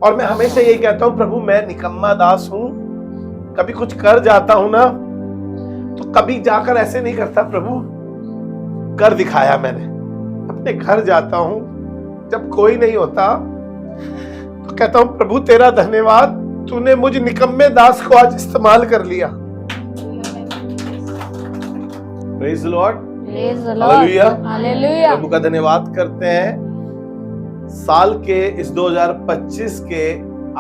और मैं हमेशा यही कहता हूं, प्रभु मैं निकम्मा दास हूं, कभी कुछ कर जाता हूं ना तो कभी जाकर ऐसे नहीं करता प्रभु कर दिखाया मैंने। अपने घर जाता हूं जब कोई नहीं होता तो कहता हूं प्रभु तेरा धन्यवाद, तूने मुझ निकम्मे दास को आज इस्तेमाल कर लिया। Praise the Lord, hallelujah, hallelujah. प्रभु का धन्यवाद करते हैं। साल के इस 2025 के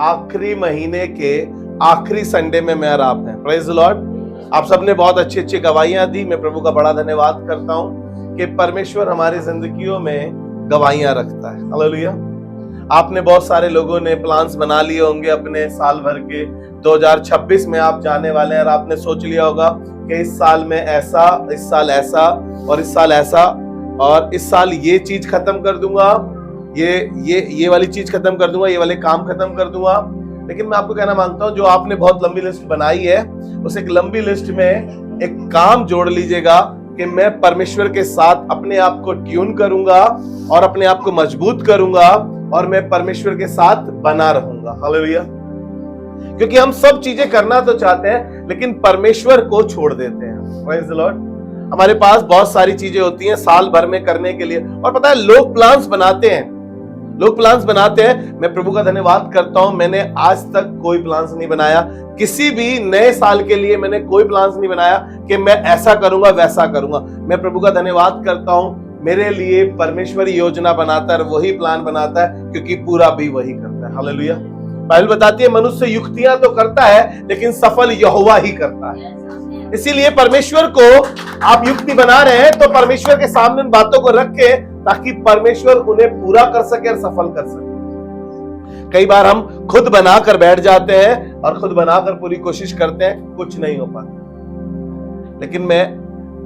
आखिरी महीने के आखिरी संडे में मैं और आप हैं। Praise the Lord. आप सबने बहुत अच्छी अच्छी गवाहियां दी। मैं प्रभु का बड़ा धन्यवाद करता हूं कि परमेश्वर हमारी जिंदगियों में गवाहियां रखता है। हालेलुया। आपने बहुत सारे लोगों ने प्लान्स बना लिए होंगे अपने साल भर के। 2026 में आप जाने वाले हैं और आपने सोच लिया होगा कि इस साल में ऐसा, इस साल ऐसा और इस साल ऐसा, और इस साल ये चीज खत्म कर दूंगा, ये वाली चीज खत्म कर दूंगा, ये वाले काम खत्म कर दूंगा। लेकिन मैं आपको कहना मांगता हूं, जो आपने बहुत लंबी लिस्ट बनाई है उस एक लंबी लिस्ट में एक काम जोड़ लीजिएगा कि मैं परमेश्वर के साथ अपने आप को ट्यून करूंगा और अपने आप को मजबूत करूंगा और मैं परमेश्वर के साथ बना रहूंगा। हालेलुया। क्योंकि हम सब चीजें करना तो चाहते हैं लेकिन परमेश्वर को छोड़ देते हैं। Praise the Lord. हमारे पास बहुत सारी चीजें होती हैं साल भर में करने के लिए, और पता है लोग प्लान्स बनाते हैं, लोग प्लान्स बनाते हैं। मैं प्रभु का धन्यवाद करता हूं, मैंने आज तक कोई प्लान्स नहीं बनाया। किसी भी नए साल के लिए मैंने कोई प्लान्स नहीं बनाया कि मैं ऐसा करूंगा वैसा करूंगा। मैं प्रभु का धन्यवाद करता हूं, मेरे लिए परमेश्वर योजना बनाता है, वही प्लान बनाता है, क्योंकि पूरा भी वही करता है। हालेलुया। बाइबल बताती है मनुष्य युक्तियां तो करता है लेकिन सफल यहोवा ही करता है। इसीलिए परमेश्वर को आप युक्ति बना रहे हैं तो परमेश्वर के सामने उन बातों को रख के, ताकि परमेश्वर उन्हें पूरा कर सके और सफल कर सके। कई बार हम खुद बनाकर बैठ जाते हैं और खुद बनाकर पूरी कोशिश करते हैं, कुछ नहीं हो पाता। लेकिन मैं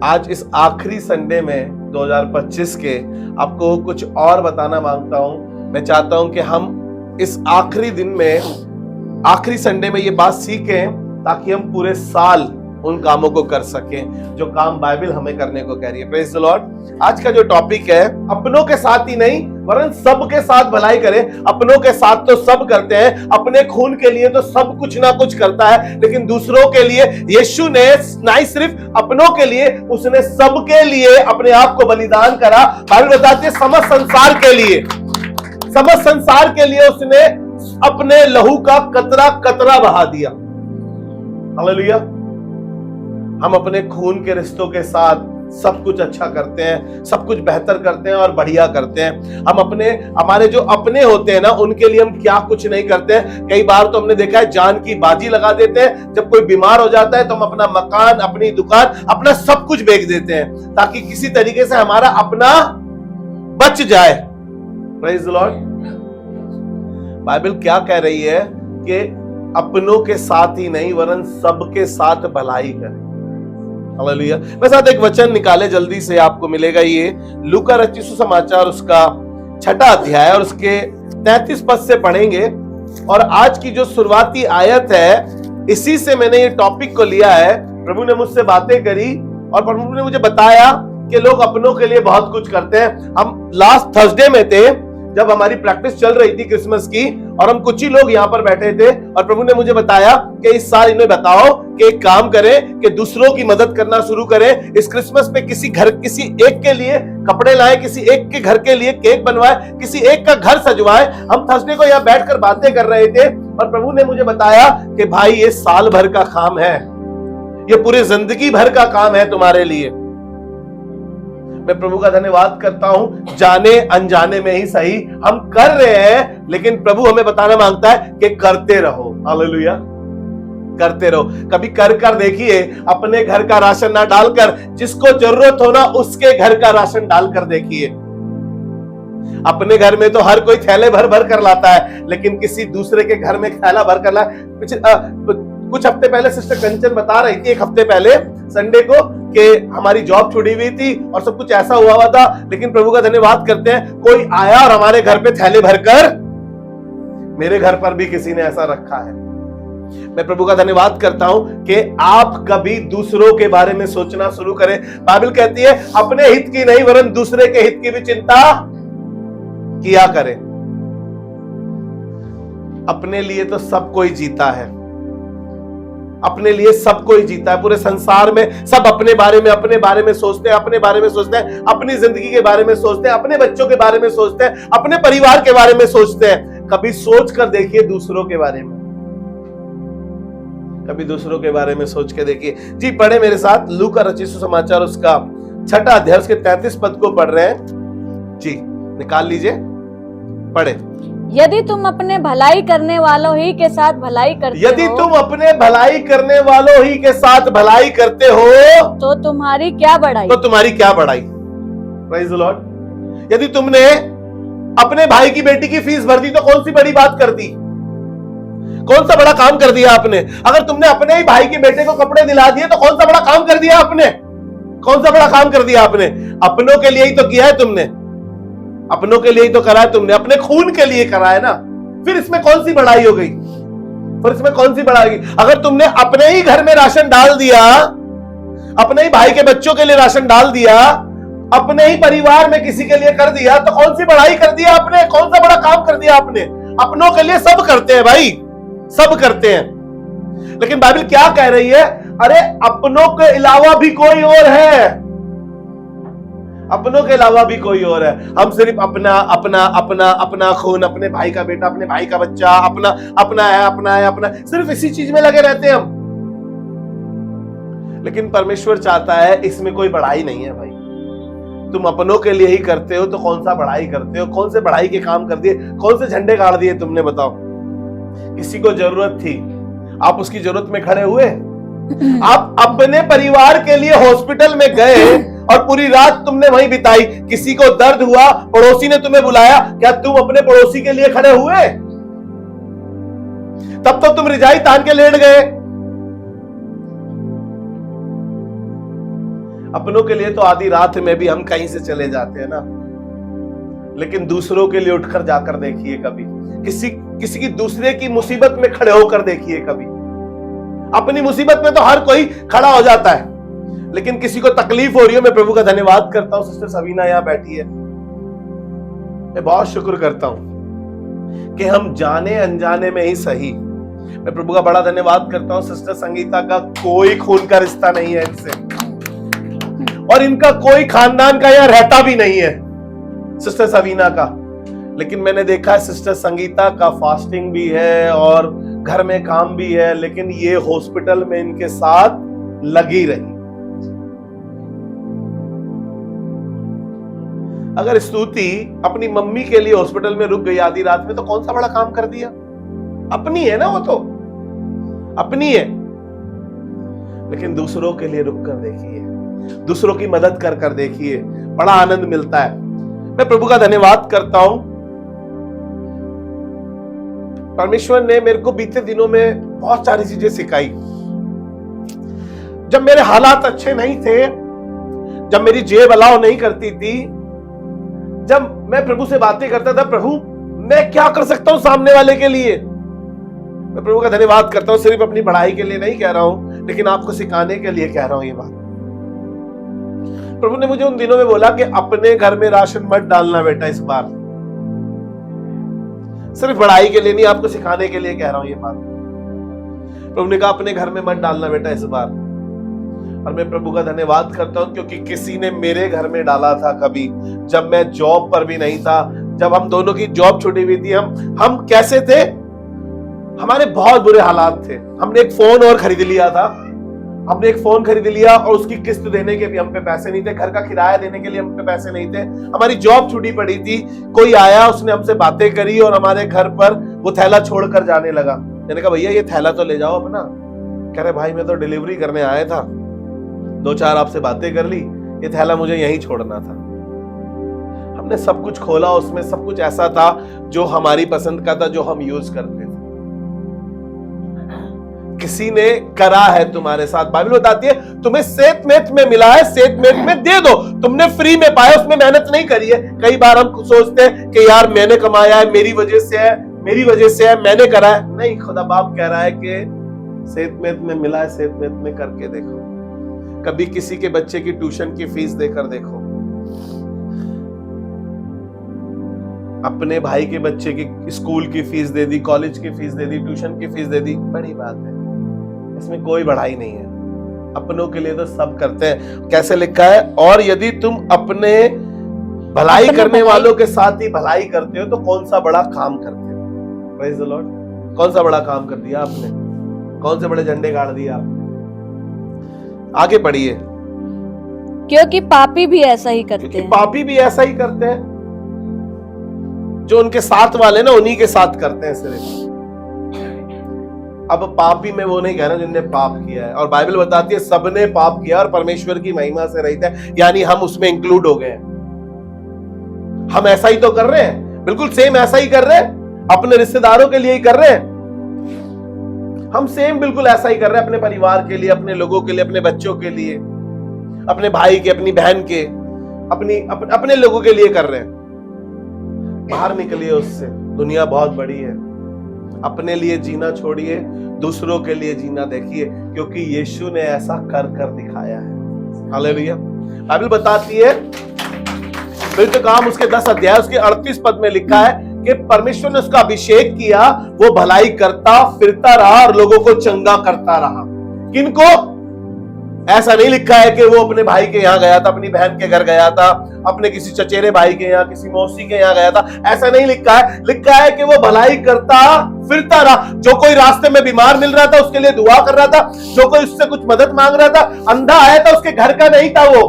आज इस आखिरी संडे में 2025 के आपको कुछ और बताना मांगता हूं। मैं चाहता हूं कि हम इस आखिरी दिन में, आखिरी संडे में ये बात सीखें ताकि हम पूरे साल उन कामों को कर सकें जो काम बाइबल हमें करने को कह रही है। Praise the Lord. आज का जो टॉपिक है, अपनों के साथ ही नहीं वरन सबके साथ भलाई करें। अपनों के साथ तो सब करते हैं, अपने खून के लिए तो सब कुछ ना कुछ करता है, लेकिन दूसरों के लिए यीशु ने नहीं सिर्फ अपनों के लिए, उसने सबके लिए अपने आप को बलिदान करा। बाइबल बताती है समस्त संसार के लिए, समस्त संसार के लिए उसने अपने लहू का कतरा कतरा बहा दिया। हालेलुया। हम अपने खून के रिश्तों के साथ सब कुछ अच्छा करते हैं, सब कुछ बेहतर करते हैं और बढ़िया करते हैं। हम हमारे जो अपने होते हैं ना, उनके लिए हम क्या कुछ नहीं करते हैं। कई बार तो हमने देखा है जान की बाजी लगा देते हैं। जब कोई बीमार हो जाता है तो हम अपना मकान, अपनी दुकान, अपना सब कुछ बेच देते हैं ताकि किसी तरीके से हमारा अपना बच जाए। Praise the Lord. बाइबल क्या कह रही है कि अपनों के साथ ही नहीं वरन सबके साथ भलाई करें। हालेलुया। मैं साथ एक वचन निकाले जल्दी से, आपको मिलेगा ये लूका रचित सुसमाचार उसका 6वां अध्याय और उसके 33 पद से पढ़ेंगे। और आज की जो शुरुआती आयत है, इसी से मैंने ये टॉपिक को लिया है। प्रभु ने मुझसे बातें करी और प्रभु ने मुझे बताया कि लोग अपनों के लिए बहुत कुछ करते हैं। हम लास्ट थर्सडे में थे जब हमारी प्रैक्टिस चल रही थी क्रिसमस की, और हम कुछ ही लोग यहाँ पर बैठे थे और प्रभु ने मुझे बताया कि इस साल इन्हें बताओ कि एक काम करें कि दूसरों की मदद करना शुरू करें। इस क्रिसमस पे किसी एक के लिए कपड़े लाएं, किसी एक के घर के लिए केक बनवाएं, किसी एक का घर सजवाएं। हम थर्सडे को यहाँ बैठकर बातें कर रहे थे और प्रभु ने मुझे बताया कि भाई ये साल भर का काम है, ये पूरी जिंदगी भर का काम है तुम्हारे लिए। मैं प्रभु का धन्यवाद करता हूं, जाने अनजाने में ही सही हम कर रहे हैं, लेकिन प्रभु हमें बताना मांगता है कि करते रहो। हालेलुया। करते रहो। कभी कर देखिए, अपने घर का राशन ना डालकर जिसको जरूरत हो ना उसके घर का राशन डालकर देखिए। अपने घर में तो हर कोई थैले भर भर कर लाता है, लेकिन किसी दूसरे के घर में थैला भर कर ला। कुछ हफ्ते पहले सिस्टर कंचन बता रही थी, एक हफ्ते पहले संडे को, कि हमारी जॉब छुड़ी हुई थी और सब कुछ ऐसा हुआ था, लेकिन प्रभु का धन्यवाद करते हैं कोई आया और हमारे घर पे थैले भरकर, मेरे घर पर भी किसी ने ऐसा रखा है। मैं प्रभु का धन्यवाद करता हूं कि आप कभी दूसरों के बारे में सोचना शुरू करें। बाइबल कहती है अपने हित की नहीं वरन दूसरे के हित की भी चिंता किया करें। अपने लिए तो सब कोई जीता है, अपने लिए सब कोई जीता है। पूरे संसार में सब अपने बारे में सोचते हैं, अपने बारे में सोचते हैं, अपनी जिंदगी के बारे में सोचते हैं, अपने बच्चों के बारे में सोचते हैं, अपने परिवार के बारे में सोचते हैं। कभी सोच कर देखिए दूसरों के बारे में, कभी दूसरों के बारे में सोच के देखिए। जी पढ़े मेरे साथ लूका रचित सुसमाचार उसका 6 अध्याय उसके 33 पद को पढ़ रहे हैं। जी निकाल लीजिए, पढ़े। यदि तुम अपने भलाई करने वालों ही के साथ भलाई करते हो, यदि तुम अपने भलाई करने वालों ही के साथ भलाई करते हो तो तुम्हारी क्या बड़ाई, तो तुम्हारी क्या बड़ाई। Praise the Lord. यदि तुमने अपने भाई की बेटी की फीस भर दी तो कौन सी बड़ी बात कर दी, कौन सा बड़ा काम कर दिया आपने। अगर तुमने अपने ही भाई के बेटे को कपड़े दिला दिए तो कौन सा बड़ा काम कर दिया आपने, कौन सा बड़ा काम कर दिया आपने। अपनों के लिए ही तो किया है तुमने, अपनों के लिए ही तो करा है तुमने, अपने खून के लिए करा है ना। फिर इसमें कौन सी बड़ाई हो गई, फिर इसमें कौन सी बड़ाई होगी। अगर तुमने अपने ही घर में राशन डाल दिया, अपने ही भाई के बच्चों के लिए राशन डाल दिया, अपने ही परिवार में किसी के लिए कर दिया, तो कौन सी बड़ाई कर दिया आपने, कौन सा बड़ा काम कर दिया आपने। अपनों के लिए सब करते हैं भाई, सब करते हैं। लेकिन बाइबल क्या कह रही है, अरे अपनों के अलावा भी कोई और है, अपनों के अलावा भी कोई और है। हम सिर्फ अपना अपना अपना अपना खून, अपने भाई का बेटा, अपने भाई का बच्चा, अपना अपना है, अपना है, अपना, सिर्फ इसी चीज में लगे रहते हैं हम। लेकिन परमेश्वर चाहता है इसमें कोई बड़ाई नहीं है भाई। तुम अपनों के लिए ही करते हो तो कौन सा बड़ाई करते हो, कौन से बड़ाई के काम कर दिए, कौन से झंडे गाड़ दिए तुमने, बताओ। किसी को जरूरत थी, आप उसकी जरूरत में खड़े हुए। आप अपने परिवार के लिए हॉस्पिटल में गए और पूरी रात तुमने वहीं बिताई। किसी को दर्द हुआ, पड़ोसी ने तुम्हें बुलाया, क्या तुम अपने पड़ोसी के लिए खड़े हुए। तब तो तुम रिजाई तान के लेट गए। अपनों के लिए तो आधी रात में भी हम कहीं से चले जाते हैं ना, लेकिन दूसरों के लिए उठकर जाकर देखिए कभी, किसी की दूसरे की मुसीबत में खड़े होकर देखिए कभी। अपनी मुसीबत में तो हर कोई खड़ा हो जाता है, लेकिन किसी को तकलीफ हो रही है। मैं प्रभु का धन्यवाद करता हूं, सिस्टर सवीना यहां बैठी है, मैं बहुत शुक्र करता हूं कि हम जाने अनजाने में ही सही। मैं प्रभु का बड़ा धन्यवाद करता हूं, सिस्टर संगीता का कोई खून का रिश्ता नहीं है इनसे, और इनका कोई खानदान का यहां रहता भी नहीं है, सिस्टर सवीना का। लेकिन मैंने देखा है सिस्टर संगीता का फास्टिंग भी है और घर में काम भी है, लेकिन ये हॉस्पिटल में इनके साथ लगी रही। अगर स्तुति अपनी मम्मी के लिए हॉस्पिटल में रुक गई आधी रात में तो कौन सा बड़ा काम कर दिया। अपनी है ना, वो तो अपनी है, लेकिन दूसरों के लिए रुक कर देखिए, दूसरों की मदद कर कर देखिए, बड़ा आनंद मिलता है। मैं प्रभु का धन्यवाद करता हूं, परमेश्वर ने मेरे को बीते दिनों में बहुत सारी चीजें सिखाई। जब मेरे हालात अच्छे नहीं थे, जब मेरी जेब अलाउ नहीं करती थी, जब मैं प्रभु से बातें करता था, प्रभु मैं क्या कर सकता हूं सामने वाले के लिए। मैं प्रभु का धन्यवाद करता हूं, सिर्फ अपनी पढ़ाई के लिए नहीं कह रहा हूं, लेकिन आपको सिखाने के लिए कह रहा हूं ये बात। प्रभु ने मुझे उन दिनों में बोला कि अपने घर में राशन मत डालना बेटा इस बार। सिर्फ पढ़ाई के लिए नहीं, आपको सिखाने के लिए कह रहा हूं ये बात। प्रभु ने कहा अपने घर में मत डालना बेटा इस बार। और मैं प्रभु का धन्यवाद करता हूं क्योंकि किसी ने मेरे घर में डाला था कभी, जब मैं जॉब पर भी नहीं था, जब हम दोनों की जॉब छुटी हुई थी। हम कैसे थे, हमारे बहुत बुरे हालात थे। हमने एक फोन और खरीद लिया था, हमने एक फोन खरीद लिया और उसकी किस्त देने के भी हम पे पैसे नहीं थे, घर का किराया देने के लिए हम पे पैसे नहीं थे, हमारी जॉब छुट्टी पड़ी थी। कोई आया, उसने हमसे बातें करी और हमारे घर पर वो थैला छोड़कर जाने लगा। मैंने कहा भैया ये थैला तो ले जाओ अपना। कह रहे भाई मैं तो डिलीवरी करने आया था, 2-4 आपसे बातें कर ली, ये थैला मुझे यहीं छोड़ना था। हमने सब कुछ खोला, उसमें सब कुछ ऐसा था जो हमारी पसंद का था, जो हम यूज करते थे। किसी ने करा है तुम्हारे साथ। बाइबल बताती है तुम्हें सेतमेत में मिला है, सेतमेत में दे दो। तुमने फ्री में पाया, उसमें मेहनत नहीं करी है। कई बार हम सोचते हैं कि यार मैंने कमाया है, मेरी वजह से है, मेरी वजह से है, मैंने करा है। नहीं, खुदा बाप कह रहा है कि सेतमेत में मिला है, सेतमेत में करके देखो। कभी किसी के बच्चे की ट्यूशन की फीस देकर देखो। अपने भाई के बच्चे की स्कूल की फीस दे दी, कॉलेज की फीस दे दी, ट्यूशन की फीस दे दी, बड़ी बात है, इसमें कोई बढ़ाई नहीं है। अपनों के लिए तो सब करते हैं। कैसे लिखा है, और यदि तुम अपने भलाई करने वालों के साथ ही भलाई करते हो तो कौन सा बड़ा काम करते हो। Praise the Lord. कौन सा बड़ा काम कर दिया आपने, कौन से बड़े झंडे गाड़ दिए आपने। आगे पढ़िए। क्योंकि पापी भी ऐसा ही करते हैं। पापी भी ऐसा ही करते हैं, जो उनके साथ वाले ना उन्हीं के साथ करते हैं सिर्फ। अब पापी में वो नहीं कह रहा जिनने पाप किया है, और बाइबल बताती है सबने पाप किया और परमेश्वर की महिमा से रहित है, यानी हम उसमें इंक्लूड हो गए हैं। हम ऐसा ही तो कर रहे हैं, बिल्कुल सेम ऐसा ही कर रहे हैं, अपने रिश्तेदारों के लिए ही कर रहे हैं। हम सेम बिल्कुल ऐसा ही कर रहे हैं, अपने परिवार के लिए, अपने लोगों के लिए, अपने बच्चों के लिए, अपने भाई के, अपनी बहन के, अपने लोगों के लिए कर रहे हैं। बाहर निकलिए उससे, दुनिया बहुत बड़ी है। अपने लिए जीना छोड़िए, दूसरों के लिए जीना देखिए, क्योंकि यीशु ने ऐसा कर कर दिखाया है। हालेलुया। बाइबल बताती है, फिर तो काम उसके 10 अध्याय उसके 38 पद में लिखा है कि परमेश्वर ने उसका अभिषेक किया, वो भलाई करता फिरता रहा और लोगों को चंगा करता रहा। किनको? ऐसा नहीं लिखा है कि वो अपने भाई के यहाँ गया था, अपनी बहन के घर गया था, अपने किसी चचेरे भाई के यहाँ, किसी मौसी के यहाँ गया था, ऐसा नहीं लिखा है। लिखा है कि वो भलाई करता फिरता रहा। जो कोई रास्ते में बीमार मिल रहा था उसके लिए दुआ कर रहा था, जो कोई उससे कुछ मदद मांग रहा था, अंधा आया था उसके घर का नहीं था, वो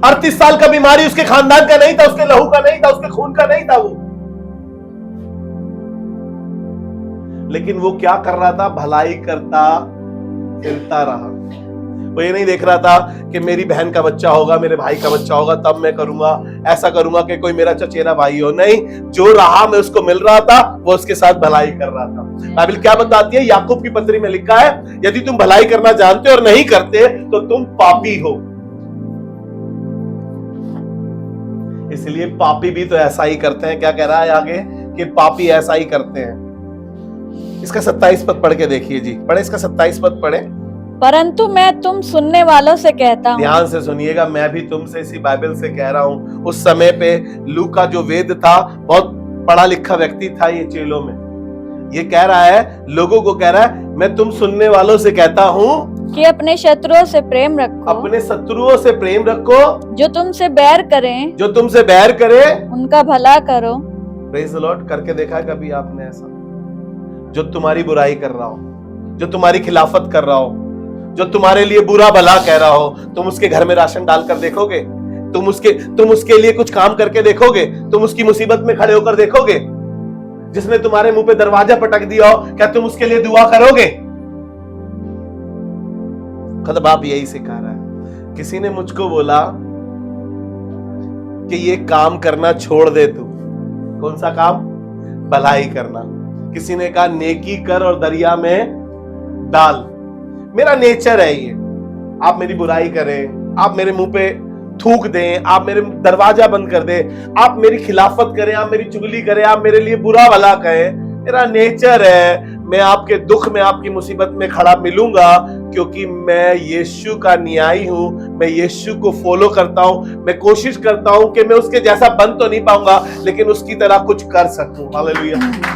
38 साल का बीमारी उसके खानदान का नहीं था, उसके लहू का नहीं था, उसके खून का नहीं था वो, लेकिन वो क्या कर रहा था? भलाई करता फिरता रहा। वो ये नहीं देख रहा था कि मेरी बहन का बच्चा होगा, मेरे भाई का बच्चा होगा, तब मैं करूंगा, ऐसा करूंगा कि कोई मेरा चचेरा भाई हो। नहीं, जो राह में उसको मिल रहा था वो उसके साथ भलाई कर रहा था। बाइबल क्या बताती है? याकूब की पत्री में लिखा है, यदि तुम भलाई करना जानते और नहीं करते तो तुम पापी हो। इसलिए पापी भी तो ऐसा ही करते हैं। क्या कह रहा है आगे? कि पापी ऐसा ही करते हैं। इसका 27 पद पढ़ के देखिए जी, पढ़े इसका 27 पद पढ़े। परंतु मैं तुम सुनने वालों से कहता हूँ। ध्यान से सुनिएगा, मैं भी तुमसे इसी बाइबल से कह रहा हूँ। उस समय पे लूका जो वेद था, बहुत पढ़ा लिखा व्यक्ति था ये चेलों में। ये कह रहा है, लोगों को कह रहा है, मैं तुम सुनने वालों से कहता हूँ कि अपने शत्रुओं से प्रेम रखो। अपने शत्रुओं से प्रेम रखो। जो तुमसे बैर करें, जो तुमसे बैर करे, उनका भला करो। Praise the Lord. करके देखा है कभी आपने ऐसा? जो तुम्हारी बुराई कर रहा हो, जो तुम्हारी खिलाफत कर रहा हो, जो तुम्हारे लिए बुरा भला कह रहा हो, तुम उसके घर में राशन डालकर देखोगे? तुम उसके लिए कुछ काम करके देखोगे? तुम उसकी मुसीबत में खड़े होकर देखोगे? जिसने तुम्हारे मुंह पे दरवाजा पटक दिया हो, क्या तुम उसके लिए दुआ करोगे? मतलब आप यही सिखा रहा है। किसी ने मुझको बोला कि ये काम करना छोड़ दे तू। कौन सा काम? भलाई करना। किसी ने कहा नेकी कर और दरिया में डाल। मेरा नेचर है ये। आप मेरी बुराई करें, आप मेरे मुंह पे थूक दें, आप मेरे दरवाजा बंद कर दें, आप मेरी खिलाफत करें, आप मेरी चुगली करें, आप मेरे लिए बुरा भला कहें, मेरा नेचर है। मैं आपके दुख में, आपकी मुसीबत में खड़ा मिलूंगा, क्योंकि मैं यीशु का न्यायी हूं। मैं यीशु को फॉलो करता हूं। मैं कोशिश करता हूं कि मैं उसके जैसा बन तो नहीं पाऊंगा, लेकिन उसकी तरह कुछ कर सकूं। हालेलुया।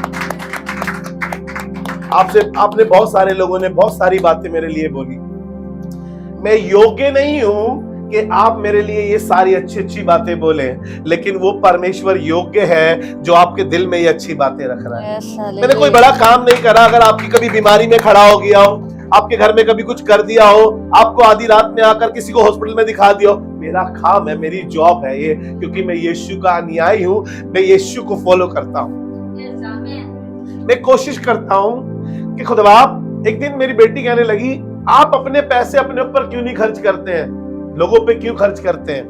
आपने बहुत सारे लोगों ने बहुत सारी बातें मेरे लिए बोली। मैं योग्य नहीं हूं कि आप मेरे लिए ये सारी अच्छी अच्छी बातें बोले, लेकिन वो परमेश्वर योग्य है जो आपके दिल में ये अच्छी बातें रख रहा है। मैंने कोई बड़ा काम नहीं करा। अगर आपकी कभी बीमारी में खड़ा हो गया हो, आपके घर में कभी कुछ कर दिया हो, आपको आधी रात में आकर किसी को हॉस्पिटल में दिखा दिया हो, मेरा काम है, मेरी जॉब है ये, क्योंकि मैं यीशु का अनुयायी हूं। मैं यीशु को फॉलो करता हूं। मैं कोशिश करता हूं कि खुदा, एक दिन मेरी बेटी कहने लगी, आप अपने पैसे अपने ऊपर क्यों नहीं खर्च करते हैं, लोगों पे क्यों खर्च करते हैं?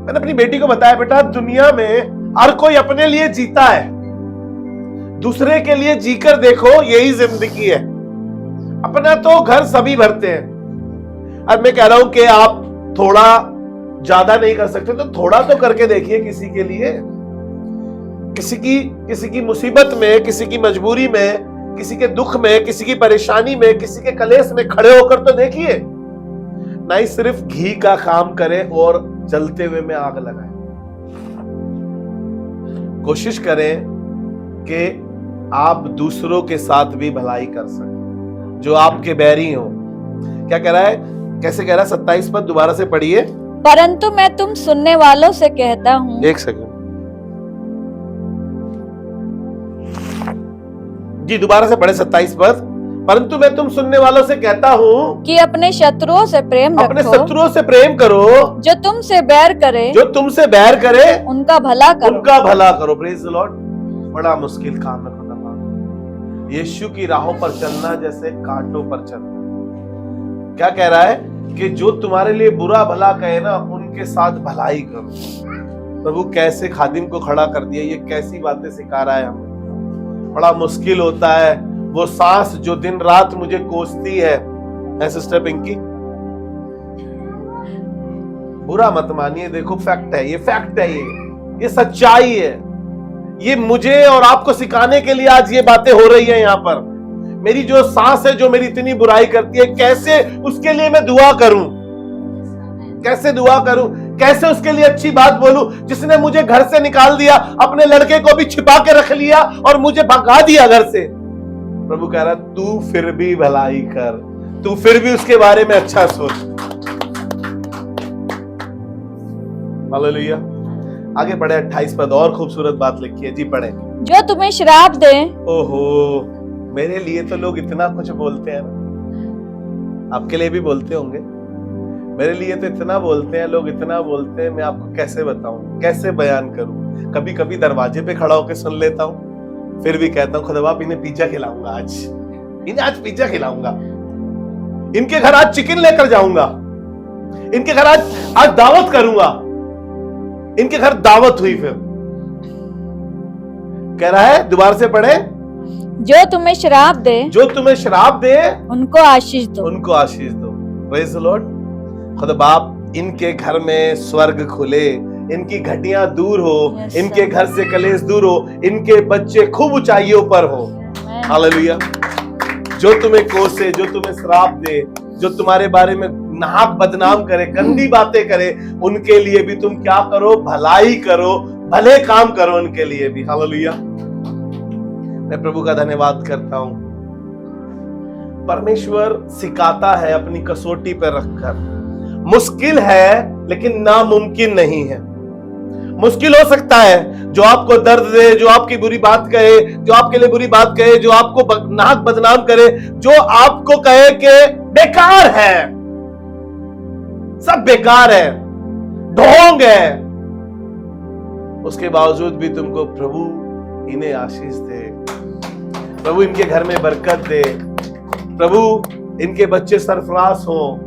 मैंने अपनी बेटी को बताया, बेटा दुनिया में हर कोई अपने लिए जीता है, दूसरे के लिए जीकर देखो, यही जिंदगी है। अपना तो घर सभी भरते हैं। अब मैं कह रहा हूं कि आप थोड़ा ज्यादा नहीं कर सकते तो थोड़ा तो करके देखिए किसी के लिए, किसी की मुसीबत में, किसी की मजबूरी में, किसी के दुख में, किसी की परेशानी में, किसी के कलेश में खड़े होकर तो देखिए। नहीं सिर्फ घी का काम करे और जलते हुए में आग लगाए। कोशिश करें कि आप दूसरों के साथ भी भलाई कर सकें, जो आपके बैरी हो। क्या कह रहा है, कैसे कह रहा है? 27 पद दोबारा से पढ़िए। परंतु मैं तुम सुनने वालों से कहता हूँ। एक सेकंड जी, दोबारा से पढ़े 27 पद। परंतु मैं तुम सुनने वालों से कहता हूँ कि अपने शत्रुओं से प्रेम अपने रखो, शत्रुओं से प्रेम करो, जो तुमसे बैर करे जो तुमसे बैर करे उनका भला करो। उनका भला करो। Praise the Lord. बड़ा मुश्किल काम है खुदा। यीशु की राहों पर चलना जैसे कांटों पर चलना। क्या कह रहा है कि जो तुम्हारे लिए बुरा भला कहे ना, उनके साथ भलाई करो। प्रभु कैसे खादिम को खड़ा कर दिया, ये कैसी बातें सिखा रहा है हमें। बड़ा मुश्किल होता है वो सांस जो दिन रात मुझे कोसती है सिस्टर पिंकी। बुरा मत मानिए, देखो फैक्ट है, ये फैक्ट है, ये सच्चाई है। ये मुझे और आपको सिखाने के लिए आज ये बातें हो रही है यहाँ पर। मेरी जो सांस है जो मेरी इतनी बुराई करती है, कैसे उसके लिए मैं दुआ करूं, कैसे दुआ करूं, कैसे उसके लिए अच्छी बात बोलूं, जिसने मुझे घर से निकाल दिया, अपने लड़के को भी छिपा के रख लिया और मुझे भगा दिया घर से। प्रभु कह रहा तू फिर भी भलाई कर, तू फिर भी उसके बारे में अच्छा सोच। हालेलुया। आगे बढ़े, 28 पद, और खूबसूरत बात लिखी है जी, पढ़े। जो तुम्हें श्राप दे। ओहो, मेरे लिए तो लोग इतना कुछ बोलते हैं ना, आपके लिए भी बोलते होंगे। मेरे लिए तो इतना बोलते हैं लोग, इतना बोलते हैं, मैं आपको कैसे बताऊं, कैसे बयान करूं। कभी कभी दरवाजे पे खड़ा होकर सुन लेता हूं, फिर भी कहता हूं खुदा बाप इन्हें पिज्जा खिलाऊंगा, इन्हें आज पिज्जा खिलाऊंगा, इनके घर आज चिकन लेकर जाऊंगा, इनके घर आज दावत करूंगा। इनके घर दावत हुई, फिर कह रहा है, दोबारा से पढ़े। जो तुम्हें श्राप दे, जो तुम्हें श्राप दे उनको आशीष दो, उनको आशीष दो। Praise the Lord. खुदा बाप इनके घर में स्वर्ग खुले, इनकी घटियां दूर हो, इनके घर से कलेश दूर हो, इनके बच्चे खूब ऊंचाइयों पर हो। हालेलुया। जो तुम्हें कोसे, जो तुम्हें श्राप दे, जो तुम्हारे बारे में नाहक बदनाम करे, गंदी बातें करे, उनके लिए भी तुम क्या करो, भलाई करो, भले काम करो उनके लिए भी। हालेलुया। मैं प्रभु का धन्यवाद करता हूं। परमेश्वर सिखाता है अपनी कसौटी पर रखकर। मुश्किल है लेकिन नामुमकिन नहीं है। मुश्किल हो सकता है, जो आपको दर्द दे, जो आपकी बुरी बात कहे, जो आपके लिए बुरी बात कहे, जो आपको नाहक बदनाम करे, जो आपको कहे कि बेकार है, सब बेकार है, ढोंग है, उसके बावजूद भी तुमको प्रभु इन्हें आशीष दे, प्रभु इनके घर में बरकत दे, प्रभु इनके बच्चे सरफराज हो।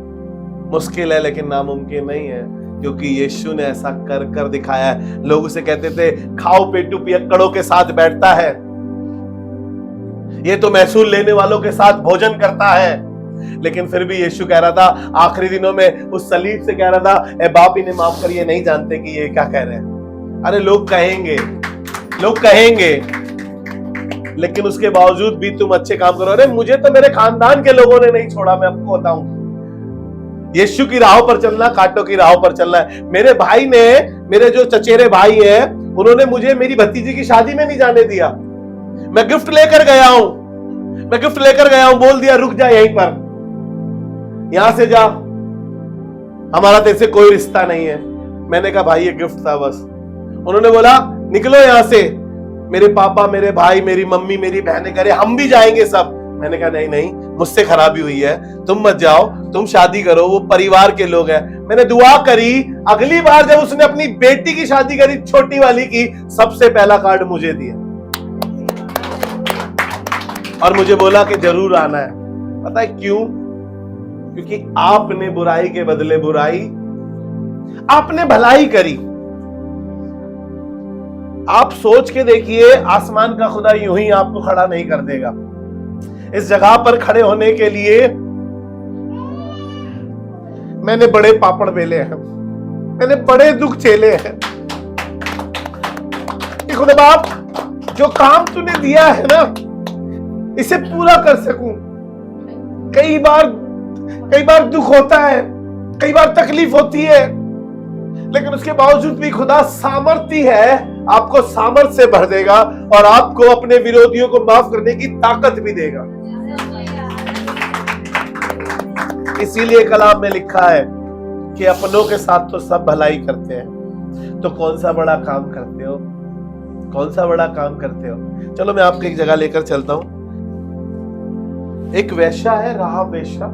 मुश्किल है लेकिन नामुमकिन नहीं है, क्योंकि यीशु ने ऐसा कर कर दिखाया है। लोग उसे कहते थे खाओ पेटू पियक्कड़ों के साथ बैठता है, ये तो महसूल लेने वालों के साथ भोजन करता है। लेकिन फिर भी यीशु कह रहा था आखिरी दिनों में, उस सलीब से कह रहा था, ए बाप इन्हें माफ कर, ये नहीं जानते कि ये क्या कह रहे हैं। अरे लोग कहेंगे, लोग कहेंगे, लेकिन उसके बावजूद भी तुम अच्छे काम करो। अरे मुझे तो मेरे खानदान के लोगों ने नहीं छोड़ा, मैं आपको बताऊं। यीशु की राहों पर चलना, कांटों की राहों पर चलना है। मेरे भाई ने, मेरे जो चचेरे भाई हैं, उन्होंने मुझे मेरी भतीजी की शादी में नहीं जाने दिया। मैं गिफ्ट लेकर गया हूं, मैं गिफ्ट लेकर गया हूं, बोल दिया रुक जा यहीं पर, यहां से जा, हमारा तेरे से कोई रिश्ता नहीं है। मैंने कहा भाई ये गिफ्ट था बस। उन्होंने बोला निकलो यहां से, मेरे पापा, मेरे भाई, मेरी मम्मी, मेरी बहनें करे हम भी जाएंगे सब। मैंने कहा नहीं नहीं, मुझसे खराबी हुई है, तुम मत जाओ, तुम शादी करो, वो परिवार के लोग हैं। मैंने दुआ करी, अगली बार जब उसने अपनी बेटी की शादी करी, छोटी वाली की, सबसे पहला कार्ड मुझे दिया और मुझे बोला कि जरूर आना है। पता है क्यों? क्योंकि आपने बुराई के बदले बुराई, आपने भलाई करी। आप सोच के देखिए, आसमान का खुदा यूं ही आपको खड़ा नहीं कर देगा। इस जगह पर खड़े होने के लिए मैंने बड़े पापड़ बेले हैं, मैंने बड़े दुख झेले हैं कि खुदा बाप जो काम तूने दिया है ना, इसे पूरा कर सकूं। कई बार दुख होता है, कई बार तकलीफ होती है, लेकिन उसके बावजूद भी खुदा सामर्थ्य है आपको सामर्थ्य से भर देगा और आपको अपने विरोधियों को माफ करने की ताकत भी देगा। इसीलिए कलाम में लिखा है कि अपनों के साथ तो सब भलाई करते हैं, तो कौन सा बड़ा काम करते हो? कौन सा बड़ा काम करते हो? चलो मैं आपको एक जगह लेकर चलता हूं। एक वेश्या है, राहाब वेश्या,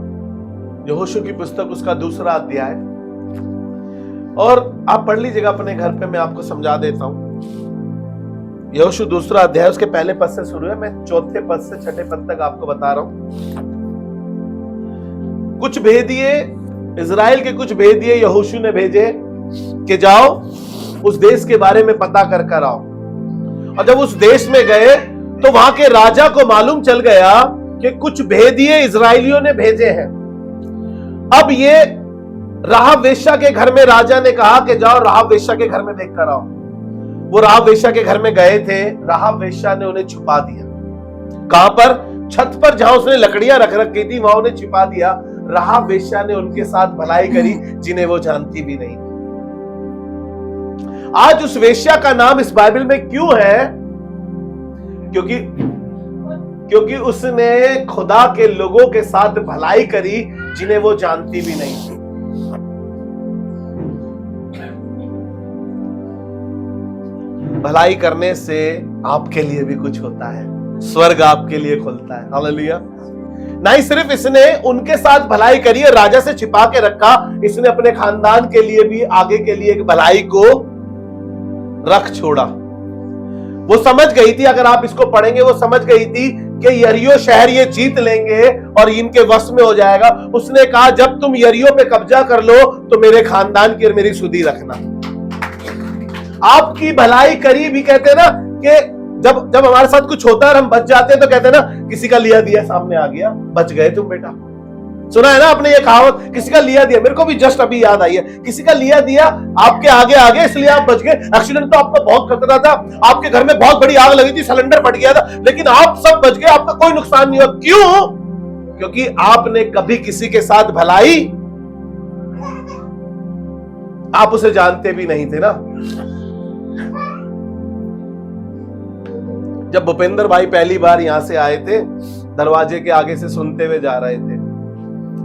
यहोशू की पुस्तक उसका 2 अध्याय, और आप पढ़ लीजिएगा अपने घर पे, मैं आपको समझा देता हूं। यहोशू 2 अध्याय उसके पहले पद से शुरू है, मैं 4 पद से 6 पद तक आपको बता रहा हूं। कुछ भेदिए, इजराइल के कुछ भेदिए यहोशू ने भेजे कि जाओ उस देश के बारे में पता कर आओ। और जब उस देश में गए तो वहां के राजा को मालूम चल गया कि कुछ भेदिए इजराइलियों ने भेजे हैं। अब ये राहाब वेश्या के घर में राजा ने कहा कि जाओ राहाब वेश्या के घर में देख कर आओ। वो राहाब वेश्या के घर में गए थे, राहाब वेश्या ने उन्हें छुपा दिया। कहां पर? छत पर, जहां उसने लकड़ियां रख रखी थी वहां उन्हें छिपा दिया। राहाब वेश्या ने उनके साथ भलाई करी जिन्हें वो जानती भी नहीं। आज उस वेश्या का नाम इस बाइबल में क्यों है? क्योंकि उसने खुदा के लोगों के साथ भलाई करी जिन्हें वो जानती भी नहीं थी। भलाई करने से आपके लिए भी कुछ होता है, स्वर्ग आपके लिए खुलता है। हालेलुया। नहीं सिर्फ इसने उनके साथ भलाई करी और राजा से छिपा के रखा, इसने अपने खानदान के लिए भी आगे के लिए भलाई को रख छोड़ा। वो समझ गई थी, अगर आप इसको पढ़ेंगे, वो समझ गई थी कि यरीहो शहर ये जीत लेंगे और इनके वश में हो जाएगा। उसने कहा जब तुम यरीहो पे कब्जा कर लो तो मेरे खानदान की और मेरी सुधि रखना। आपकी भलाई करी भी, कहते हैं ना कि जब हमारे साथ कुछ होता है और हम बच जाते हैं तो कहते हैं ना, किसी का लिया दिया सामने आ गया, बच गए तुम बेटा। सुना है ना आपने ये कहावत, किसी का लिया दिया? मेरे को भी जस्ट अभी याद आई है, किसी का लिया दिया आपके आगे आगे इसलिए आप बच गए। एक्सीडेंट तो आपका बहुत खतरा था, आपके घर में बहुत बड़ी आग लगी थी, सिलेंडर फट गया था, लेकिन आप सब बच गए, आपका कोई नुकसान नहीं हुआ। क्यों? क्योंकि आपने कभी किसी के साथ भलाई, आप उसे जानते भी नहीं थे ना। जब भूपेंद्र भाई पहली बार यहां से आए थे, दरवाजे के आगे से सुनते हुए जा रहे थे,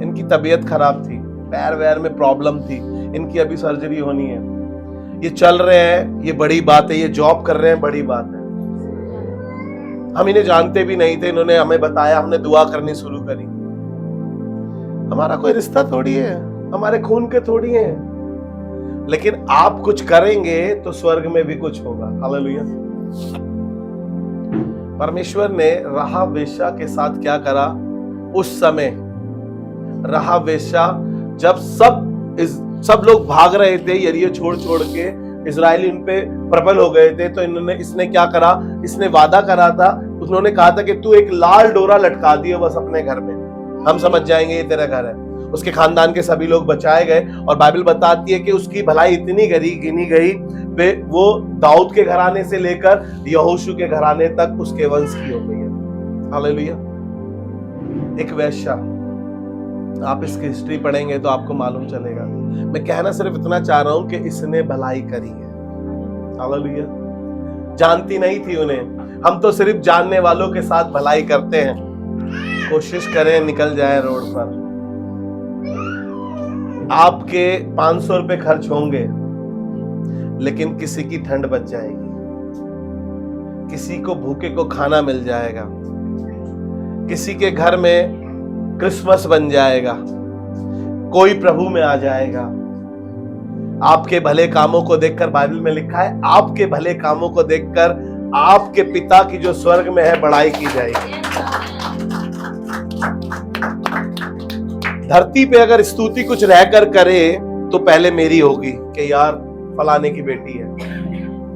इनकी तबीयत खराब थी, पैर वैर में प्रॉब्लम थी, इनकी अभी सर्जरी होनी है। ये चल रहे हैं, ये बड़ी बात है, ये जॉब कर रहे हैं, बड़ी बात है। हम इन्हें जानते भी नहीं थे, इन्होंने हमें बताया, हमने दुआ करनी शुरू करी। हमारा कोई रिश्ता थोड़ी है, हमारे खून के थोड़ी है, लेकिन आप कुछ करेंगे तो स्वर्ग में भी कुछ होगा। हालेलुया। परमेश्वर ने राहाब वेश्या के साथ क्या करा? उस समय राहाब वेश्या, जब सब लोग भाग रहे थे यरीहो छोड़ के, इजरायली उन पे प्रबल हो गए थे, तो इसने क्या करा? इसने वादा करा था, उन्होंने कहा था कि तू एक लाल डोरा लटका दियो बस अपने घर में, हम समझ जाएंगे ये तेरा घर है। उसके खानदान के सभी लोग बचाए गए और बाइबल बताती है कि उसकी भलाई इतनी गिनी गई, वो दाऊद के घराने से लेकर यहोशू के घराने तक उसके वंश की हो गई है। हालेलुया। एक वेश्या, आप इसकी हिस्ट्री पढ़ेंगे तो आपको मालूम चलेगा। मैं कहना सिर्फ इतना चाह रहा हूं कि इसने भलाई करी है। हालेलुया। जानती नहीं थी उन्हें। हम तो सिर्फ जानने वालों के साथ भलाई करते हैं। कोशिश करें निकल जाए रोड पर। आपके 500 रुपए खर्च होंगे, लेकिन किसी की ठंड बच जाएगी, किसी को भूखे को खाना मिल जाएगा, किसी के घर में क्रिसमस बन जाएगा, कोई प्रभु में आ जाएगा। आपके भले कामों को देखकर, बाइबल में लिखा है, आपके भले कामों को देखकर आपके पिता की जो स्वर्ग में है बड़ाई की जाएगी। धरती पे अगर स्तुति कुछ रहकर करे तो पहले मेरी होगी कि यार फलाने की बेटी है,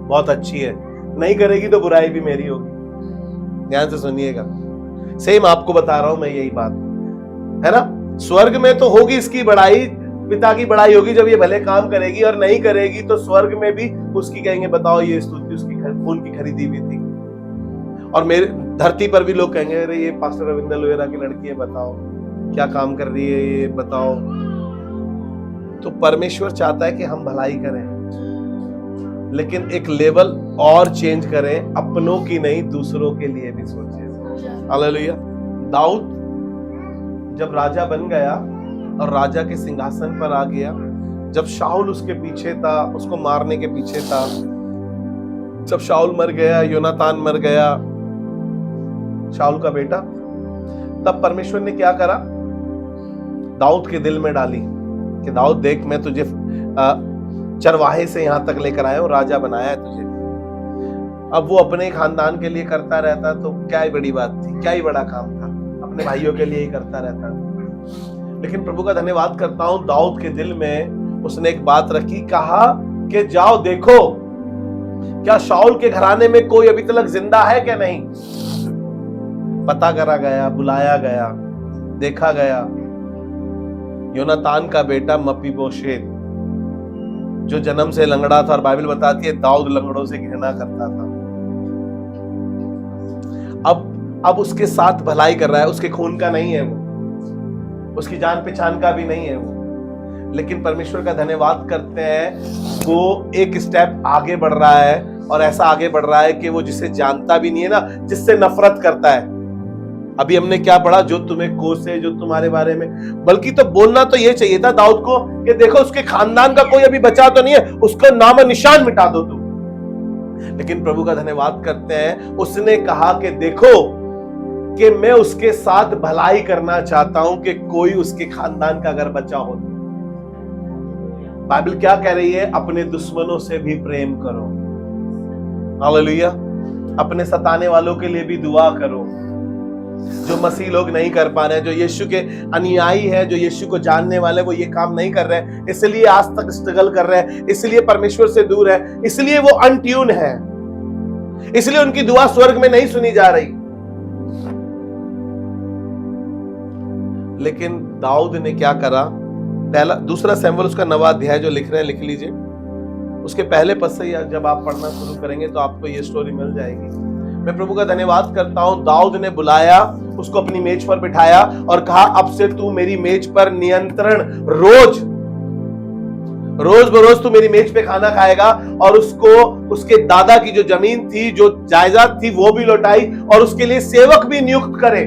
बहुत अच्छी है। नहीं करेगी तो बुराई भी मेरी होगी। ध्यान से सुनिएगा, सेम आपको बता रहा हूं मैं, यही बात है ना। स्वर्ग में तो होगी इसकी बड़ाई, पिता की बड़ाई होगी जब ये भले काम करेगी, और नहीं करेगी तो स्वर्ग में भी उसकी कहेंगे बताओ ये स्तुति उसकी खून की खरीदी हुई थी। और मेरे धरती पर भी लोग कहेंगे अरे ये पास्टर रविंद्र लोहेरा की लड़की है, बताओ क्या काम कर रही है ये, बताओ। तो परमेश्वर चाहता है कि हम भलाई करें। लेकिन एक लेवल और चेंज करें, अपनों की नहीं दूसरों के लिए भी सोचें। हालेलुया। दाऊद जब राजा बन गया और राजा के सिंहासन पर आ गया, जब शाऊल उसके पीछे था, उसको मारने के पीछे था, जब शाऊल मर गया, योनातान मर गया, शाऊल का बेटा, तब परमेश्वर ने क्या करा? दाऊद के दिल में डाली कि दाऊद देख, मैं तुझे चरवाहे से यहां तक लेकर आया हूं, राजा बनाया है तुझे। अब वो अपने खानदान के लिए करता रहता तो क्या ही बड़ी बात थी, क्या ही बड़ा काम था, अपने भाइयों के लिए ही करता रहता था। लेकिन प्रभु का धन्यवाद करता हूं, दाऊद के दिल में उसने एक बात रखी, कहा कि जाओ देखो क्या शाऊल के घराने में कोई अभी तक जिंदा है क्या नहीं। पता करा गया, बुलाया गया, देखा गया, योनातान का बेटा मपीबोशेत, जो जन्म से लंगड़ा था, और बाइबल बताती है दाऊद लंगड़ों से घृणा करता था, अब उसके साथ भलाई कर रहा है। उसके खून का नहीं है वो, उसकी जान पहचान का भी नहीं है वो, लेकिन परमेश्वर का धन्यवाद करते हैं, वो एक स्टेप आगे बढ़ रहा है, और ऐसा आगे बढ़ रहा है कि वो जिसे जानता भी नहीं है ना, जिससे नफरत करता है। अभी हमने क्या पढ़ा? जो तुम्हें कोसे, जो तुम्हारे बारे में, बल्कि तो बोलना तो ये चाहिए था दाऊद को कि देखो उसके खानदान का कोई अभी बचा तो नहीं है, उसका नाम निशान मिटा दो तुम। लेकिन प्रभु का धन्यवाद करते हैं, उसने कहा कि देखो कि मैं उसके साथ भलाई करना चाहता हूं कि कोई उसके खानदान का अगर बचा हो। बाइबल क्या कह रही है? अपने दुश्मनों से भी प्रेम करो। हालेलुया। अपने सताने वालों के लिए भी दुआ करो। जो मसीह लोग नहीं कर पा रहे हैं, जो यीशु के अनुयायी है, जो यीशु को जानने वाले, वो ये काम नहीं कर रहे हैं, इसलिए आज तक स्ट्रगल कर रहे हैं, इसलिए परमेश्वर से दूर है, इसलिए वो अनट्यून है, इसलिए उनकी दुआ स्वर्ग में नहीं सुनी जा रही। लेकिन दाऊद ने क्या करा? पहला, दूसरा शमूएल उसका 9वां अध्याय जो लिख रहे हैं, लिख लीजिए, उसके पहले पद से जब आप पढ़ना शुरू करेंगे तो आपको ये स्टोरी मिल जाएगी। मैं प्रभु का धन्यवाद करता हूं, दाऊद ने बुलाया, उसको अपनी मेज पर बिठाया और कहा अब से तू मेरी मेज पर नियंत्रण, रोज बरोज तू मेरी मेज पे खाना खाएगा। और उसको उसके दादा की जो जमीन थी, जो जायदाद थी, वो भी लौटाई और उसके लिए सेवक भी नियुक्त करे।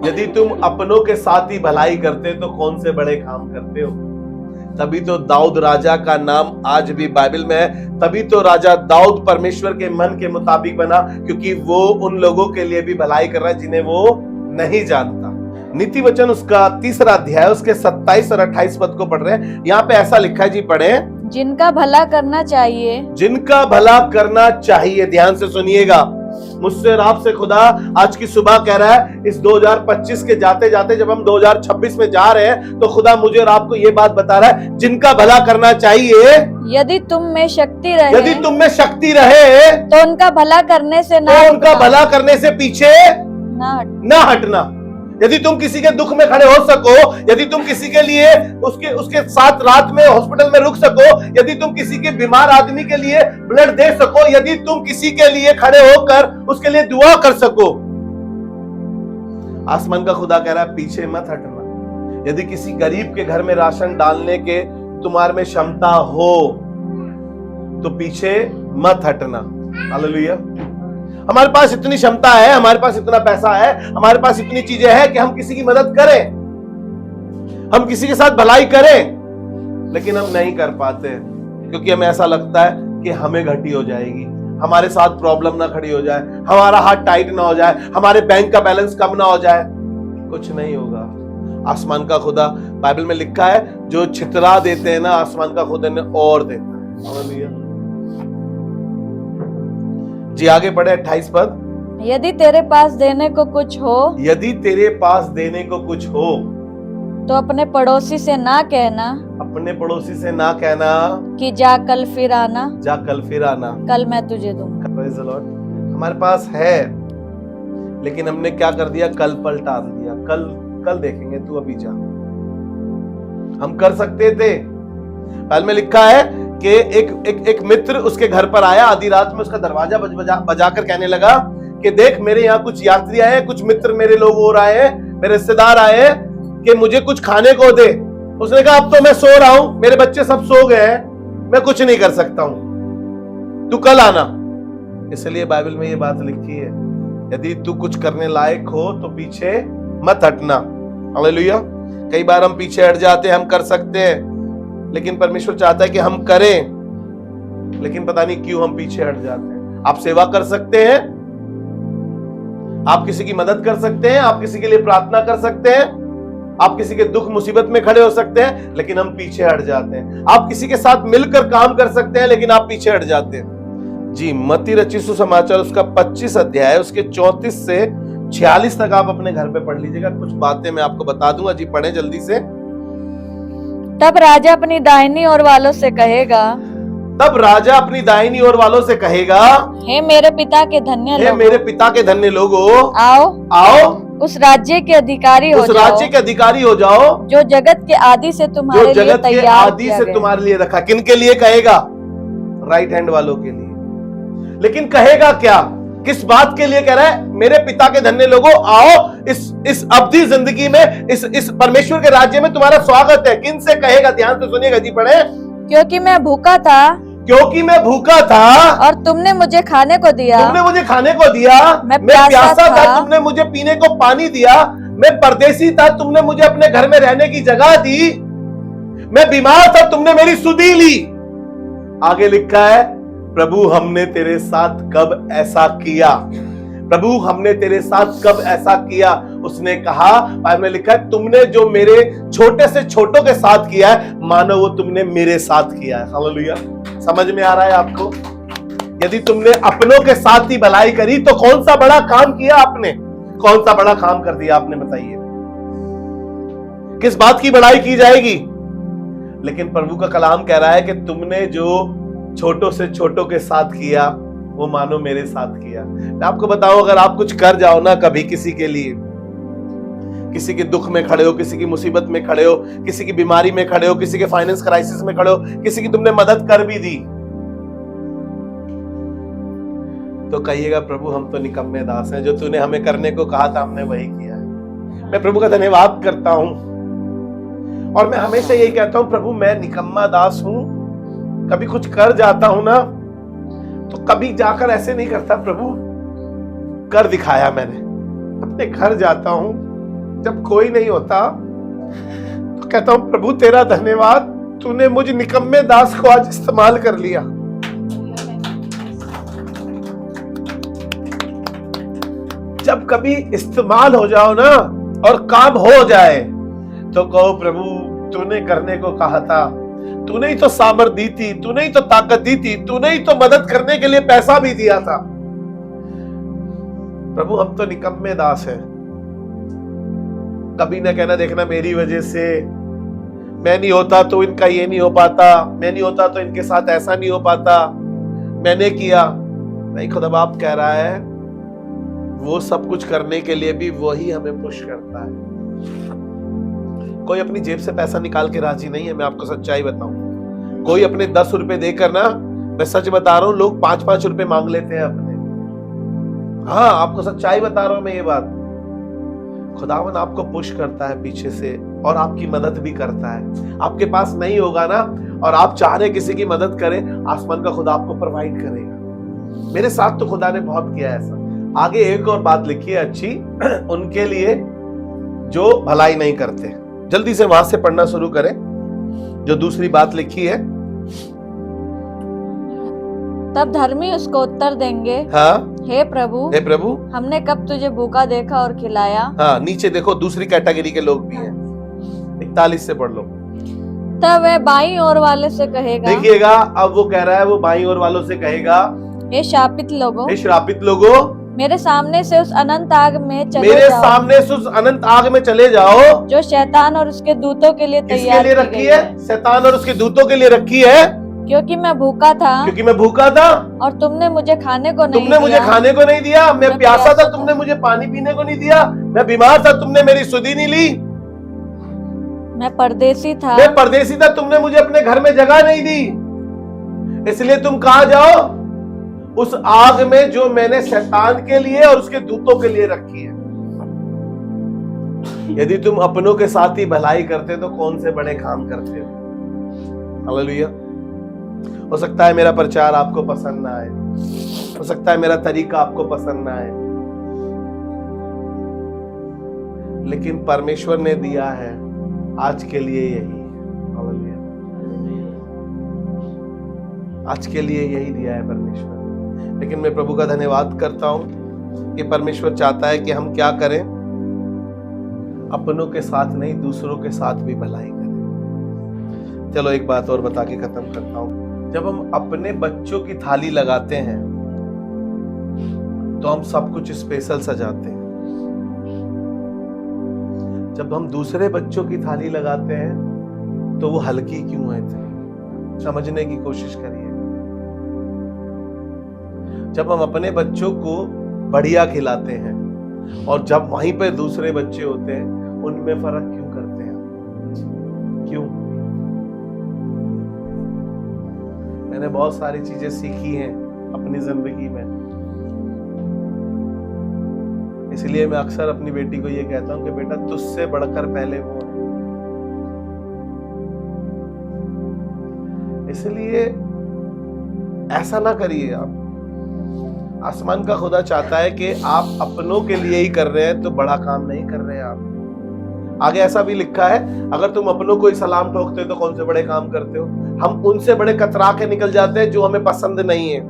यदि तुम अपनों के साथ ही भलाई करते तो कौन से बड़े काम करते हो। तभी तो दाऊद राजा का नाम आज भी बाइबल में है, तभी तो राजा दाऊद परमेश्वर के मन के मुताबिक बना, क्योंकि वो उन लोगों के लिए भी भलाई कर रहा है जिन्हें वो नहीं जानता। नीति वचन उसका 3रा अध्याय, उसके 27 और 28 पद को पढ़ रहे हैं। यहाँ पे ऐसा लिखा है जी, पढ़े, जिनका भला करना चाहिए, जिनका भला करना चाहिए। ध्यान से सुनिएगा, मुझसे और आपसे खुदा आज की सुबह कह रहा है, इस 2025 के जाते जाते जब हम 2026 में जा रहे हैं, तो खुदा मुझे और आपको ये बात बता रहा है, जिनका भला करना चाहिए, यदि तुम में शक्ति रहे, यदि तुम में शक्ति रहे, तो उनका भला करने से ना, तो उनका भला करने से पीछे ना हटना। यदि तुम किसी के दुख में खड़े हो सको, यदि तुम किसी के लिए उसके साथ रात में हॉस्पिटल में रुक सको, यदि तुम किसी के बीमार आदमी के लिए ब्लड दे सको, यदि तुम किसी के लिए खड़े होकर उसके लिए दुआ कर सको, आसमान का खुदा कह रहा है पीछे मत हटना। यदि किसी गरीब के घर में राशन डालने के तुम्हारे में क्षमता हो तो पीछे मत हटना। हालेलुया। हमारे पास इतनी क्षमता है, हमारे पास इतना पैसा है, हमारे पास इतनी चीजें हैं कि हम किसी की मदद करें, हम किसी के साथ भलाई करें, लेकिन हम नहीं कर पाते क्योंकि हमें ऐसा लगता है कि हमें घटी हो जाएगी, हमारे साथ प्रॉब्लम ना खड़ी हो जाए, हमारा हाथ टाइट ना हो जाए, हमारे बैंक का बैलेंस कम ना हो जाए। कुछ नहीं होगा। आसमान का खुदा, बाइबल में लिखा है, जो छितरा देते हैं ना, आसमान का खुदा ने और देता है। हालेलुया। जी आगे पढ़े 28 पद। यदि तेरे पास देने को कुछ हो, यदि तेरे पास देने को कुछ हो, तो अपने पड़ोसी से ना कहना, अपने पड़ोसी से ना कहना कि जा कल फिर आना, जा कल फिर आना, कल मैं तुझे दूंगा। Praise the Lord. हमारे पास है, लेकिन हमने क्या कर दिया? कल पर टाल दिया। कल देखेंगे, तू अभी जा। हम कर सकते थे। कल में लिखा है कि एक मित्र उसके घर पर आया, आधी रात में उसका दरवाजा बजाकर कहने लगा कि देख, मेरे यहाँ कुछ यात्री आए हैं, कुछ मित्र मेरे लोग और आए हैं, मेरे रिश्तेदार आए हैं कि मुझे कुछ खाने को दे। उसने कहा अब तो मैं सो रहा हूं, मेरे बच्चे सब सो गए हैं, मैं कुछ नहीं कर सकता हूं, तू कल आना। इसलिए बाइबल में ये बात लिखी है, यदि तू कुछ करने लायक हो तो पीछे मत हटना। हालेलुया। कई बार हम पीछे हट जाते हैं, हम कर सकते हैं, लेकिन परमेश्वर चाहता है कि हम करें, लेकिन पता नहीं क्यों हम पीछे हट जाते हैं। आप सेवा कर सकते हैं, आप किसी की मदद कर सकते हैं, आप किसी के लिए प्रार्थना कर सकते हैं, आप किसी के दुख मुसीबत में खड़े हो सकते हैं, लेकिन हम पीछे हट जाते हैं। आप किसी के साथ मिलकर काम कर सकते हैं, लेकिन आप पीछे हट जाते हैं। जी, मत्ती रचित सुसमाचार उसका 25 अध्याय उसके 34 से 46 तक आप अपने घर पे पढ़ लीजिएगा। कुछ बातें मैं आपको बता दूंगा। जी पढ़ें जल्दी से। तब राजा अपनी दाहिनी ओर वालों से कहेगा, तब राजा अपनी दाहिनी ओर वालों से कहेगा, हे मेरे पिता के धन्य हे लोगों, मेरे पिता के धन्य लोगों, आओ आओ उस राज्य के अधिकारी हो उस जाओ, राज्य के अधिकारी हो जाओ जो जगत के आदि से जो तुम्हारे लिए जगत के तैयार आदि किया से गया। तुम्हारे लिए रखा। किन के लिए कहेगा? राइट हैंड वालों के लिए। लेकिन कहेगा क्या? किस बात के लिए कह रहा है? मेरे पिता के धन्य लोगों, आओ इस अवधि जिंदगी में, इस परमेश्वर के राज्य में तुम्हारा स्वागत है। किन से कहेगा? ध्यान से सुनिएगा जी, पढ़े। क्योंकि मैं भूखा था और तुमने मुझे खाने को दिया, तुमने मुझे खाने को दिया, मैं प्यासा था, तुमने मुझे पीने को पानी दिया, मैं परदेसी था, तुमने मुझे अपने घर में रहने की जगह दी, मैं बीमार था, तुमने मेरी सुधि ली। आगे लिखा है, प्रभु हमने तेरे साथ कब ऐसा किया? प्रभु हमने तेरे साथ कब ऐसा किया? उसने कहा, बाइबल में लिखा है, तुमने जो मेरे छोटे से छोटों के साथ किया है, मानो वो तुमने मेरे साथ किया है। हालेलुया। समझ में आ रहा है आपको? यदि तुमने अपनों के साथ ही भलाई करी तो कौन सा बड़ा काम किया आपने? कौन सा बड़ा काम कर दिया आपने? बताइए, किस बात की बड़ाई की जाएगी? लेकिन प्रभु का कलाम कह रहा है कि तुमने जो छोटों से छोटों के साथ किया, वो मानो मेरे साथ किया। मैं आपको बताऊं, अगर आप कुछ कर जाओ ना कभी किसी के लिए, किसी के दुख में खड़े हो, किसी की मुसीबत में खड़े हो, किसी की बीमारी में खड़े हो, किसी के फाइनेंस क्राइसिस में खड़े हो, किसी की तुमने मदद कर भी दी, तो कहिएगा, प्रभु हम तो निकम्मे दास हैं, जो तूने हमें करने को कहा था हमने वही किया है। मैं प्रभु का धन्यवाद करता हूं और मैं हमेशा यही कहता हूं, प्रभु मैं निकम्मा दास हूं। कभी कुछ कर जाता हूं ना, तो कभी जाकर ऐसे नहीं करता, प्रभु कर दिखाया मैंने। अपने घर जाता हूं, जब कोई नहीं होता तो कहता हूं, प्रभु तेरा धन्यवाद, तूने मुझ निकम्मे दास को आज इस्तेमाल कर लिया। जब कभी इस्तेमाल हो जाओ ना और काम हो जाए, तो कहो, प्रभु तूने करने को कहा था, तूने ही तो सामर्थ दी थी, तूने ही तो ताकत दी थी, तूने ही तो मदद करने के लिए पैसा भी दिया था। प्रभु हम तो निकम्मे दास हैं। कभी ना कहना, देखना मेरी वजह से, मैं नहीं होता तो इनका ये नहीं हो पाता, मैं नहीं होता तो इनके साथ ऐसा नहीं हो पाता, मैंने किया। नहीं, खुदा बाप कह रहा है, वो सब कुछ करने के लिए भी वही हमें पुश करता है। कोई अपनी जेब से पैसा निकाल के राजी नहीं है। मैं आपको सच्चाई बताऊं, कोई अपने 10 रुपए देकर ना, मैं सच बता रहा हूं, लोग 5-5 रुपए मांग लेते हैं अपने। हाँ, आपको सच्चाई बता रहा हूं मैं ये बात। खुदावन आपको पुश करता है पीछे से और आपकी मदद भी करता है। आपके पास नहीं होगा ना और आप चाह रहे किसी की मदद करें, आसमान का खुदा आपको प्रोवाइड करेगा। मेरे साथ तो खुदा ने बहुत किया ऐसा। आगे एक और बात लिखी है अच्छी, उनके लिए जो भलाई नहीं करते। जल्दी से वहां से पढ़ना शुरू करें जो दूसरी बात लिखी है। तब धर्मी उसको उत्तर देंगे, हाँ, हे प्रभु, हे प्रभु, हमने कब तुझे भूखा देखा और खिलाया। हाँ, नीचे देखो दूसरी कैटेगरी के लोग भी हैं। 41 से पढ़ लो। तब वह बाईं ओर वाले से कहेगा, देखिएगा, अब वो कह रहा है, वो बाईं ओर वालों से कहेगा, हे शापित लोगों, हे श्रापित लोगों, मेरे सामने से उस अनंत आग में चले मेरे जाओ, सामने से उस अनंत आग में चले जाओ, जो शैतान और उसके दूतों के लिए किसके तैयार लिए की रखी गई है? शैतान और उसके दूतों के लिए रखी है। क्योंकि मैं भूखा था, क्योंकि मैं भूखा था और तुमने मुझे खाने को नहीं तुमने मुझे दिया, खाने को नहीं दिया, मैं प्यासा था, था, तुमने मुझे पानी पीने को नहीं दिया, मैं बीमार था, तुमने मेरी सुधि नहीं ली, मैं परदेसी था, मैं परदेसी था, तुमने मुझे अपने घर में जगह नहीं दी। इसलिए तुम कहां जाओ? उस आग में जो मैंने शैतान के लिए और उसके दूतों के लिए रखी है। यदि तुम अपनों के साथ ही भलाई करते तो कौन से बड़े काम करते हो। हालेलुया। हो सकता है मेरा प्रचार आपको पसंद ना आए, हो सकता है मेरा तरीका आपको पसंद ना आए, लेकिन परमेश्वर ने दिया है आज के लिए यही। हालेलुया। आज के लिए यही दिया है परमेश्वर। लेकिन मैं प्रभु का धन्यवाद करता हूं कि परमेश्वर चाहता है कि हम क्या करें, अपनों के साथ नहीं दूसरों के साथ भी भलाई करें। चलो एक बात और बता के खत्म करता हूं। जब हम अपने बच्चों की थाली लगाते हैं तो हम सब कुछ स्पेशल सजाते हैं। जब हम दूसरे बच्चों की थाली लगाते हैं तो वो हल्की क्यों है इतनी, समझने की कोशिश करिए। जब हम अपने बच्चों को बढ़िया खिलाते हैं और जब वहीं पे दूसरे बच्चे होते हैं उनमें फर्क क्यों करते हैं, क्यों? मैंने बहुत सारी चीजें सीखी हैं अपनी जिंदगी में, इसलिए मैं अक्सर अपनी बेटी को ये कहता हूं कि बेटा तुझसे बढ़कर पहले वो है। इसलिए ऐसा ना करिए आप। आसमान का खुदा चाहता है कि आप अपनों के लिए ही कर रहे हैं तो बड़ा काम नहीं कर रहे हैं आप। आगे ऐसा भी लिखा है, अगर तुम अपनों को ही सलाम ठोकते हो तो कौन से बड़े काम करते हो। हम उनसे बड़े कतरा के निकल जाते हैं जो हमें पसंद नहीं है।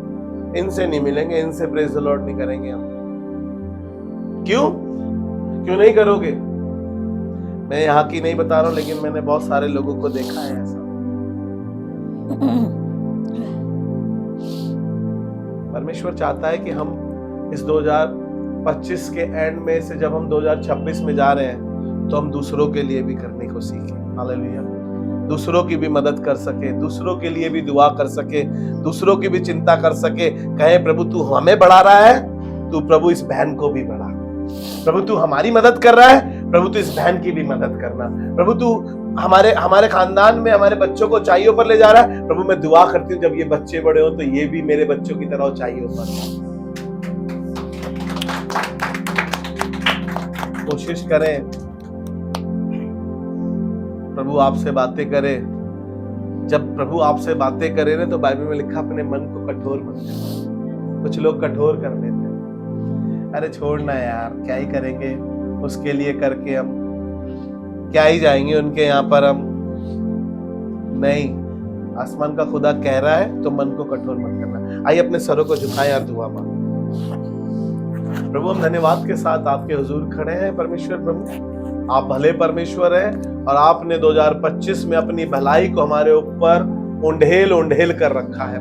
इनसे नहीं मिलेंगे, इनसे प्रेज द लॉर्ड नहीं करेंगे हम। क्यों नहीं करोगे? मैं यहाँ की नहीं बता रहा हूं, लेकिन मैंने बहुत सारे लोगों को देखा है ऐसा। परमेश्वर चाहता है कि हम इस 2025 के एंड में से जब हम 2026 में जा रहे हैं तो हम दूसरों के लिए भी करने को सीखें। हालेलुया। दूसरों की भी मदद कर सके, दूसरों के लिए भी दुआ कर सके, दूसरों की भी चिंता कर सके। कहे प्रभु तू हमें बढ़ा रहा है, तू प्रभु इस बहन को भी बढ़ा। प्रभु तू हमारी मदद कर रहा है, प्रभु तू इस बहन की भी मदद करना। प्रभु तू हमारे खानदान में हमारे बच्चों को ऊंचाइयों पर ले जा रहा है। प्रभु मैं दुआ करती हूँ जब ये बच्चे बड़े हो तो ये भी मेरे बच्चों की तरह ऊंचाइयों पर। कोशिश करें प्रभु आपसे बातें करे। जब प्रभु आपसे बातें करे ना तो बाइबल में लिखा अपने मन को कठोर मत करो। कुछ लोग कठोर कर लेते हैं, अरे छोड़ना यार क्या ही करेंगे उसके लिए करके, हम क्या ही जाएंगे उनके यहाँ पर हम। नहीं, आसमान का खुदा कह रहा है तो मन को कठोर मत करना। आइए अपने सरों को झुकाएं और दुआ मांगें। प्रभु हम धन्यवाद के साथ आपके हुजूर खड़े हैं। परमेश्वर प्रभु आप भले परमेश्वर हैं और आपने 2025 में अपनी भलाई को हमारे ऊपर उंडेल कर रखा है।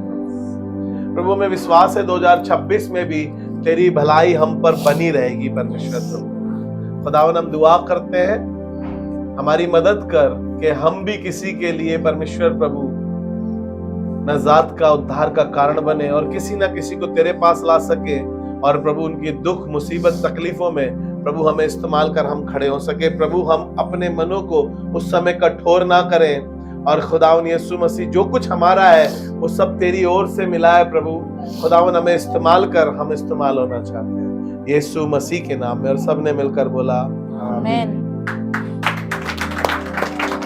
प्रभु में विश्वास है 2026 में भी तेरी भलाई हम पर बनी रहेगी। परमेश्वर प्रभु खुदावन हम दुआ करते हैं हमारी मदद कर कि हम भी किसी के लिए परमेश्वर प्रभु नजात का उद्धार का कारण बने और किसी ना किसी को तेरे पास ला सके। और प्रभु उनकी दुख मुसीबत तकलीफों में प्रभु हमें इस्तेमाल कर हम खड़े हो सके। प्रभु हम अपने मनों को उस समय कठोर ना करें और खुदावन यीशु मसीह जो कुछ हमारा है वो सब तेरी ओर से मिला है। प्रभु खुदावन हमें इस्तेमाल कर, हम इस्तेमाल होना चाहते हैं यीशु मसीह के नाम में। और सबने मिलकर बोला आमीन।